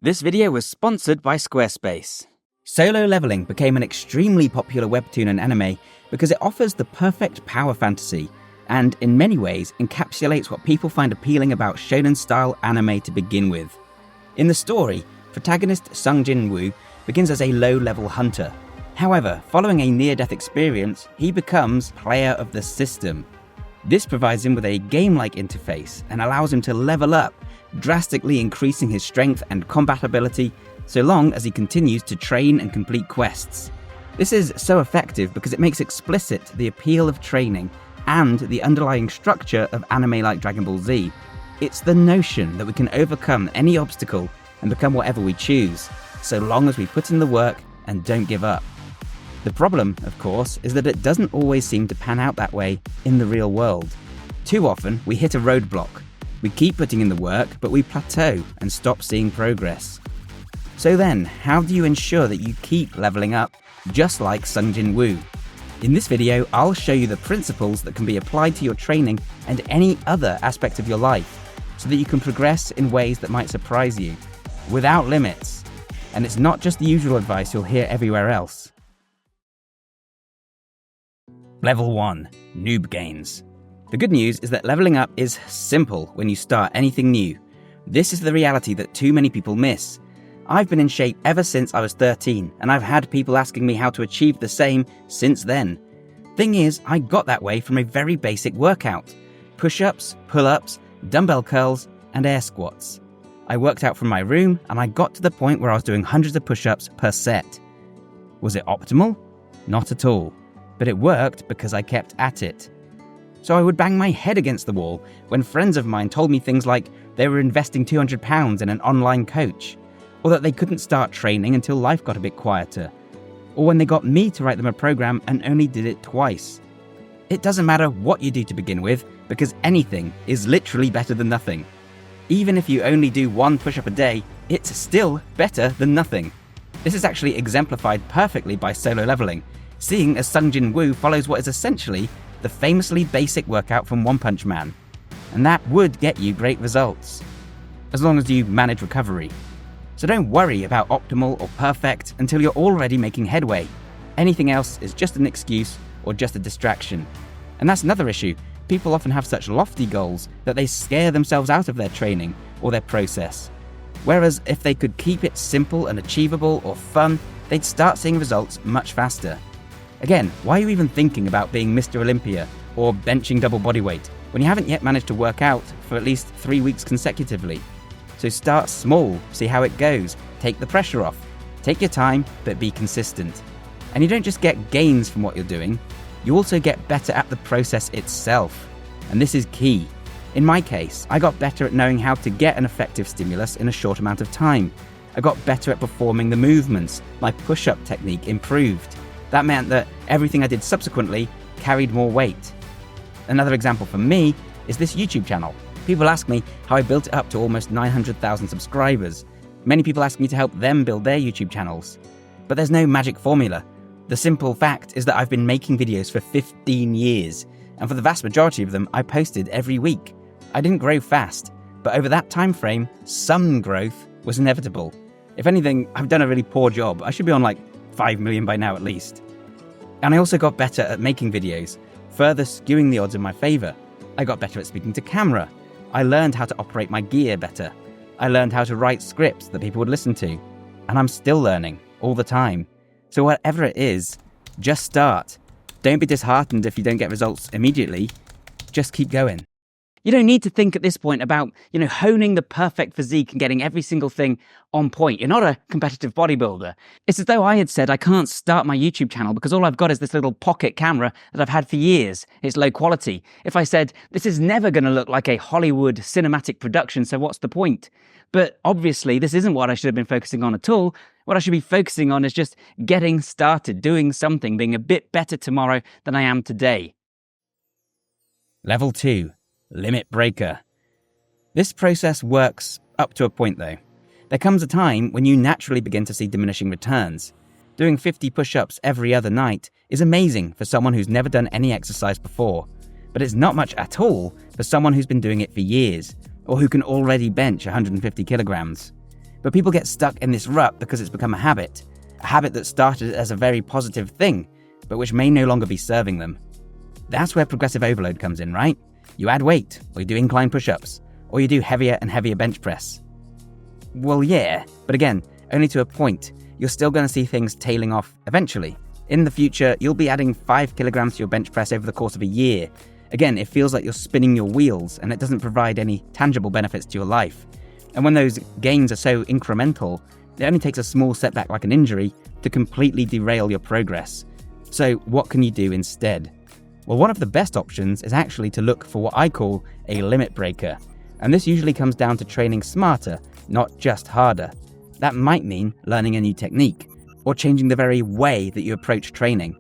This video was sponsored by Squarespace. Solo leveling became an extremely popular webtoon and anime because it offers the perfect power fantasy and, in many ways, encapsulates what people find appealing about shonen-style anime to begin with. In the story, protagonist Sung Jin-Woo begins as a low-level hunter. However, following a near-death experience, he becomes player of the system. This provides him with a game-like interface and allows him to level up, drastically increasing his strength and combat ability so long as he continues to train and complete quests. This is so effective because it makes explicit the appeal of training and the underlying structure of anime like Dragon Ball Z. It's the notion that we can overcome any obstacle and become whatever we choose, so long as we put in the work and don't give up. The problem, of course, is that it doesn't always seem to pan out that way in the real world. Too often, we hit a roadblock. We keep putting in the work, but we plateau and stop seeing progress. So then, how do you ensure that you keep leveling up, just like Sung Jin-Woo? In this video, I'll show you the principles that can be applied to your training and any other aspect of your life, so that you can progress in ways that might surprise you, without limits. And it's not just the usual advice you'll hear everywhere else. Level 1. Noob Gains. The good news is that leveling up is simple when you start anything new. This is the reality that too many people miss. I've been in shape ever since I was 13, and I've had people asking me how to achieve the same since then. Thing is, I got that way from a very basic workout. Push-ups, pull-ups, dumbbell curls, and air squats. I worked out from my room, and I got to the point where I was doing hundreds of push-ups per set. Was it optimal? Not at all. But it worked because I kept at it. So I would bang my head against the wall when friends of mine told me things like they were investing £200 in an online coach, or that they couldn't start training until life got a bit quieter, or when they got me to write them a program and only did it twice. It doesn't matter what you do to begin with, because anything is literally better than nothing. Even if you only do one push-up a day, it's still better than nothing. This is actually exemplified perfectly by solo leveling, seeing as Sung Jin-Woo follows what is essentially the famously basic workout from One Punch Man. And that would get you great results, as long as you manage recovery. So don't worry about optimal or perfect until you're already making headway. Anything else is just an excuse or just a distraction. And that's another issue. People often have such lofty goals that they scare themselves out of their training or their process. Whereas if they could keep it simple and achievable or fun, they'd start seeing results much faster. Again, why are you even thinking about being Mr. Olympia or benching double bodyweight when you haven't yet managed to work out for at least 3 weeks consecutively? So start small, see how it goes, take the pressure off, take your time, but be consistent. And you don't just get gains from what you're doing, you also get better at the process itself. And this is key. In my case, I got better at knowing how to get an effective stimulus in a short amount of time. I got better at performing the movements, my push-up technique improved. That meant that everything I did subsequently carried more weight. Another example for me is this YouTube channel. People ask me how I built it up to almost 900,000 subscribers. Many people ask me to help them build their YouTube channels. But there's no magic formula. The simple fact is that I've been making videos for 15 years, and for the vast majority of them, I posted every week. I didn't grow fast, but over that time frame, some growth was inevitable. If anything, I've done a really poor job. I should be on like 5 million by now at least. And I also got better at making videos, further skewing the odds in my favour. I got better at speaking to camera. I learned how to operate my gear better. I learned how to write scripts that people would listen to. And I'm still learning, all the time. So whatever it is, just start. Don't be disheartened if you don't get results immediately. Just keep going. You don't need to think at this point about, honing the perfect physique and getting every single thing on point. You're not a competitive bodybuilder. It's as though I had said I can't start my YouTube channel because all I've got is this little pocket camera that I've had for years. It's low quality. If I said, this is never going to look like a Hollywood cinematic production, so what's the point? But obviously, this isn't what I should have been focusing on at all. What I should be focusing on is just getting started, doing something, being a bit better tomorrow than I am today. Level 2. Limit breaker. This process works up to a point though. There comes a time when you naturally begin to see diminishing returns. Doing 50 push-ups every other night is amazing for someone who's never done any exercise before, but it's not much at all for someone who's been doing it for years, or who can already bench 150 kilograms. But people get stuck in this rut because it's become a habit that started as a very positive thing, but which may no longer be serving them. That's where progressive overload comes in, right? You add weight, or you do incline push-ups, or you do heavier and heavier bench press. Well, yeah, but again, only to a point. You're still going to see things tailing off eventually. In the future, you'll be adding 5 kilograms to your bench press over the course of a year. Again, it feels like you're spinning your wheels, and it doesn't provide any tangible benefits to your life. And when those gains are so incremental, it only takes a small setback like an injury to completely derail your progress. So what can you do instead? Well, one of the best options is actually to look for what I call a limit breaker. And this usually comes down to training smarter, not just harder. That might mean learning a new technique, or changing the very way that you approach training.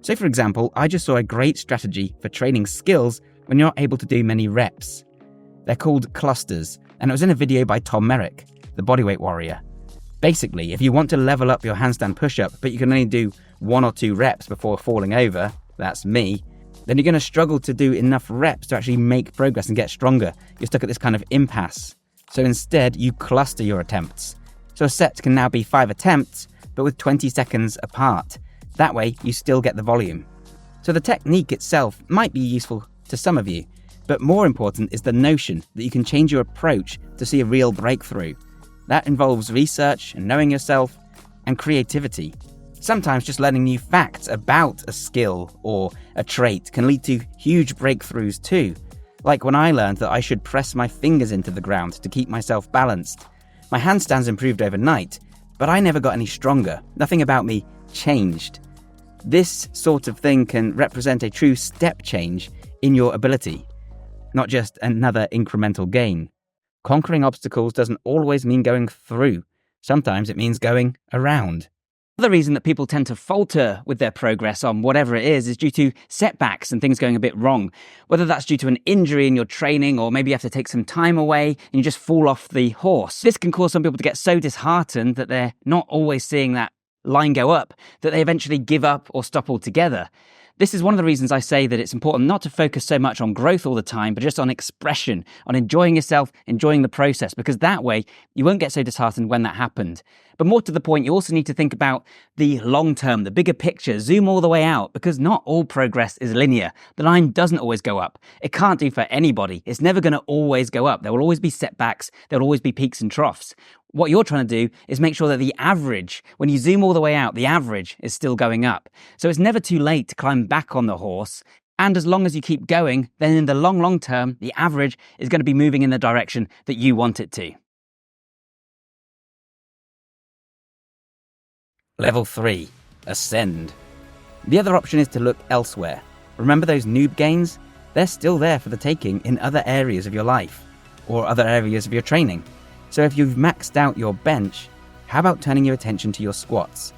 So for example, I just saw a great strategy for training skills when you're not able to do many reps. They're called clusters, and it was in a video by Tom Merrick, the bodyweight warrior. Basically, if you want to level up your handstand push-up, but you can only do 1 or 2 reps before falling over, that's me, then you're going to struggle to do enough reps to actually make progress and get stronger. You're stuck at this kind of impasse. So instead, you cluster your attempts. So a set can now be 5 attempts, but with 20 seconds apart. That way, you still get the volume. So the technique itself might be useful to some of you, but more important is the notion that you can change your approach to see a real breakthrough. That involves research and knowing yourself and creativity. Sometimes just learning new facts about a skill or a trait can lead to huge breakthroughs too. Like when I learned that I should press my fingers into the ground to keep myself balanced. My handstands improved overnight, but I never got any stronger. Nothing about me changed. This sort of thing can represent a true step change in your ability, not just another incremental gain. Conquering obstacles doesn't always mean going through. Sometimes it means going around. The reason that people tend to falter with their progress on whatever it is due to setbacks and things going a bit wrong. Whether that's due to an injury in your training, or maybe you have to take some time away and you just fall off the horse. This can cause some people to get so disheartened that they're not always seeing that line go up, that they eventually give up or stop altogether. This is one of the reasons I say that it's important not to focus so much on growth all the time, but just on expression, on enjoying yourself, enjoying the process, because that way you won't get so disheartened when that happened. But more to the point, you also need to think about the long term, the bigger picture, zoom all the way out, because not all progress is linear. The line doesn't always go up. It can't do for anybody. It's never going to always go up. There will always be setbacks. There will always be peaks and troughs. What you're trying to do is make sure that the average, when you zoom all the way out, the average is still going up. So it's never too late to climb back on the horse. And as long as you keep going, then in the long term, the average is going to be moving in the direction that you want it to. Level 3. Ascend. The other option is to look elsewhere. Remember those noob gains? They're still there for the taking in other areas of your life, or other areas of your training. So if you've maxed out your bench, how about turning your attention to your squats?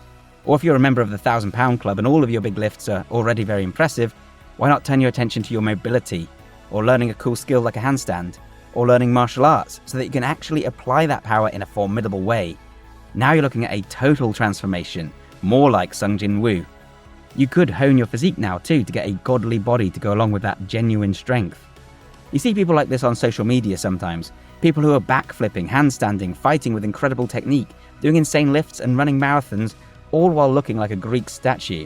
Or if you're a member of the 1,000-pound club and all of your big lifts are already very impressive, why not turn your attention to your mobility, or learning a cool skill like a handstand, or learning martial arts so that you can actually apply that power in a formidable way? Now you're looking at a total transformation, more like Sung Jin-Woo. You could hone your physique now too to get a godly body to go along with that genuine strength. You see people like this on social media sometimes. People who are backflipping, handstanding, fighting with incredible technique, doing insane lifts and running marathons, all while looking like a Greek statue.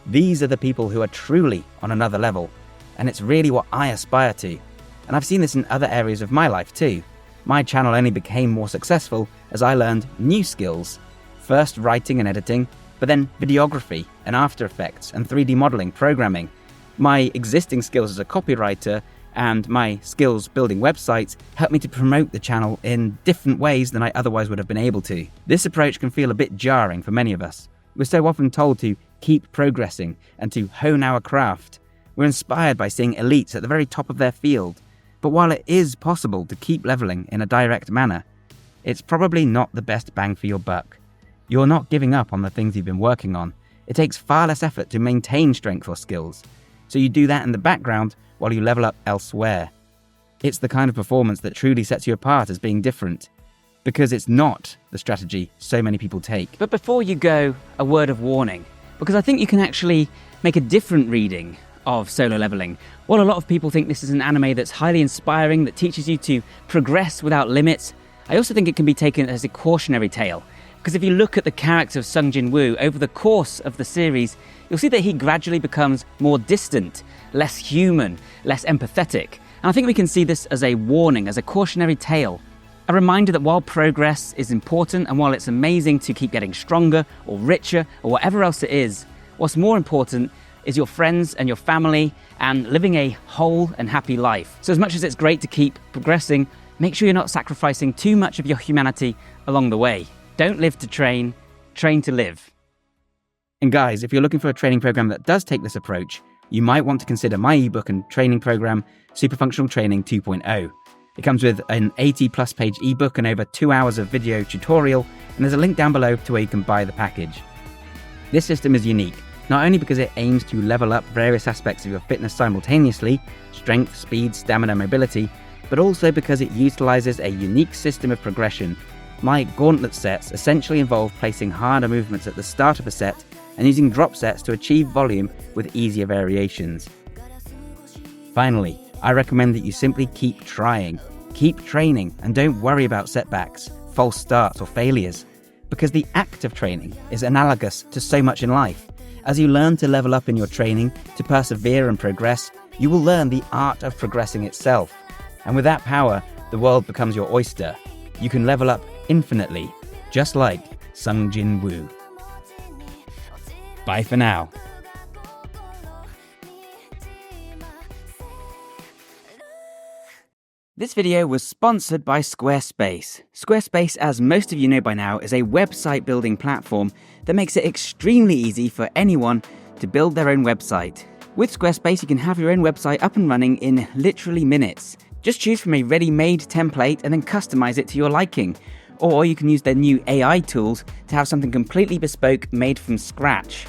These are the people who are truly on another level, and it's really what I aspire to. And I've seen this in other areas of my life too. My channel only became more successful as I learned new skills. First writing and editing, but then videography and After Effects and 3D modeling, programming. My existing skills as a copywriter and my skills building websites helped me to promote the channel in different ways than I otherwise would have been able to. This approach can feel a bit jarring for many of us. We're so often told to keep progressing and to hone our craft. We're inspired by seeing elites at the very top of their field. But while it is possible to keep leveling in a direct manner, it's probably not the best bang for your buck. You're not giving up on the things you've been working on. It takes far less effort to maintain strength or skills. So you do that in the background while you level up elsewhere. It's the kind of performance that truly sets you apart as being different, because it's not the strategy so many people take. But before you go, a word of warning, because I think you can actually make a different reading of Solo Leveling. While a lot of people think this is an anime that's highly inspiring, that teaches you to progress without limits, I also think it can be taken as a cautionary tale, because if you look at the character of Sung Jin-Woo over the course of the series, you'll see that he gradually becomes more distant, less human, less empathetic. And I think we can see this as a warning, as a cautionary tale. A reminder that while progress is important and while it's amazing to keep getting stronger or richer or whatever else it is, what's more important is your friends and your family and living a whole and happy life. So as much as it's great to keep progressing, make sure you're not sacrificing too much of your humanity along the way. Don't live to train, train to live. And guys, if you're looking for a training program that does take this approach, you might want to consider my ebook and training program, Super Functional Training 2.0. It comes with an 80+ page ebook and over 2 hours of video tutorial, and there's a link down below to where you can buy the package. This system is unique, not only because it aims to level up various aspects of your fitness simultaneously, strength, speed, stamina, mobility, but also because it utilizes a unique system of progression. My gauntlet sets essentially involve placing harder movements at the start of a set and using drop sets to achieve volume with easier variations. Finally, I recommend that you simply keep trying, keep training, and don't worry about setbacks, false starts, or failures, because the act of training is analogous to so much in life. As you learn to level up in your training, to persevere and progress, you will learn the art of progressing itself. And with that power, the world becomes your oyster. You can level up infinitely, just like Sung Jin-Woo. Bye for now. This video was sponsored by Squarespace. Squarespace, as most of you know by now, is a website building platform that makes it extremely easy for anyone to build their own website. With Squarespace, you can have your own website up and running in literally minutes. Just choose from a ready-made template and then customize it to your liking. Or you can use their new AI tools to have something completely bespoke made from scratch.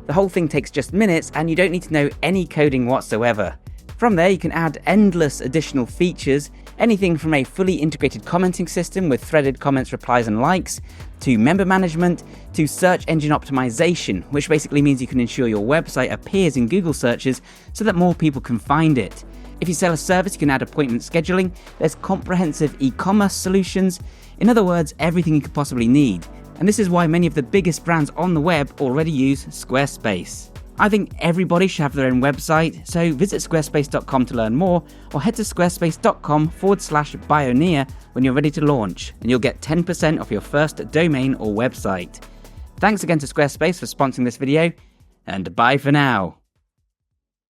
The whole thing takes just minutes and you don't need to know any coding whatsoever. From there, you can add endless additional features, anything from a fully integrated commenting system with threaded comments, replies and likes, to member management, to search engine optimization, which basically means you can ensure your website appears in Google searches so that more people can find it. If you sell a service, you can add appointment scheduling, there's comprehensive e-commerce solutions, in other words, everything you could possibly need. And this is why many of the biggest brands on the web already use Squarespace. I think everybody should have their own website, so visit squarespace.com to learn more, or head to squarespace.com/Bioneer when you're ready to launch, and you'll get 10% off your first domain or website. Thanks again to Squarespace for sponsoring this video, and bye for now.